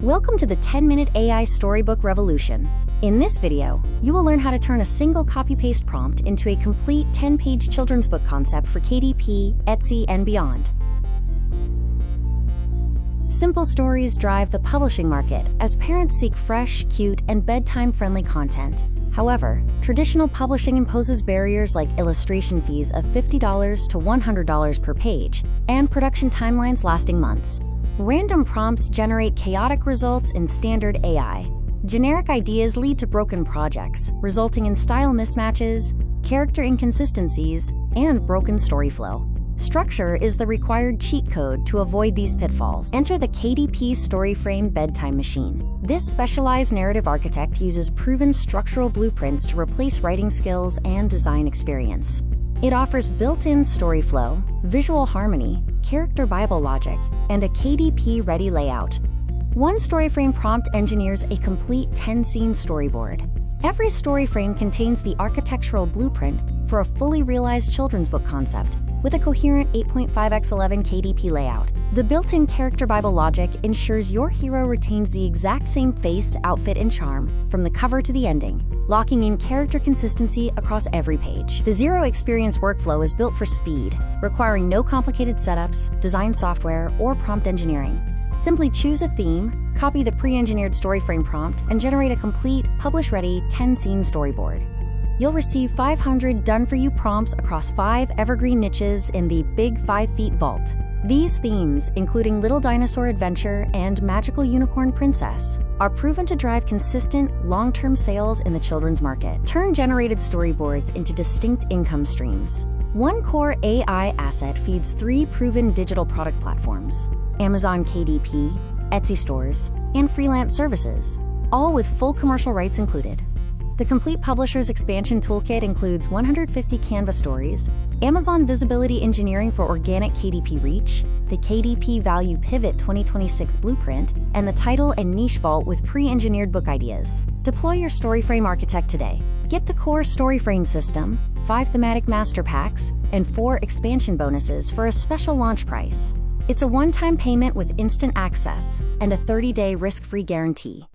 Welcome to the 10-minute AI storybook revolution. In this video, you will learn how to turn a single copy-paste prompt into a complete 10-page children's book concept for KDP, Etsy, and beyond. Simple stories drive the publishing market as parents seek fresh, cute, and bedtime-friendly content. However, traditional publishing imposes barriers like illustration fees of $50 to $100 per page and production timelines lasting months. Random prompts generate chaotic results in standard AI. Generic ideas lead to broken projects, resulting in style mismatches, character inconsistencies, and broken story flow. Structure is the required cheat code to avoid these pitfalls. Enter the KDP StoryFrame Bedtime Machine. This specialized narrative architect uses proven structural blueprints to replace writing skills and design experience. It offers built-in story flow, visual harmony, character Bible logic, and a KDP-ready layout. One StoryFrame prompt engineers a complete 10-scene storyboard. Every story frame contains the architectural blueprint for a fully realized children's book concept, with a coherent 8.5x11 KDP layout. The built-in character Bible logic ensures your hero retains the exact same face, outfit, and charm from the cover to the ending, locking in character consistency across every page. The Zero Experience workflow is built for speed, requiring no complicated setups, design software, or prompt engineering. Simply choose a theme, copy the pre-engineered StoryFrame prompt, and generate a complete, publish-ready 10-scene storyboard. You'll receive 500 done-for-you prompts across 5 evergreen niches in the Big 5 Feet Vault. These themes, including Little Dinosaur Adventure and Magical Unicorn Princess, are proven to drive consistent, long-term sales in the children's market. Turn generated storyboards into distinct income streams. One core AI asset feeds 3 proven digital product platforms: Amazon KDP, Etsy stores, and freelance services, all with full commercial rights included. The Complete Publishers Expansion Toolkit includes 150 Canva stories, Amazon Visibility Engineering for organic KDP reach, the KDP Value Pivot 2026 blueprint, and the Title and Niche Vault with pre-engineered book ideas. Deploy your StoryFrame architect today. Get the core StoryFrame system, 5 thematic master packs, and 4 expansion bonuses for a special launch price. It's a one-time payment with instant access and a 30-day risk-free guarantee.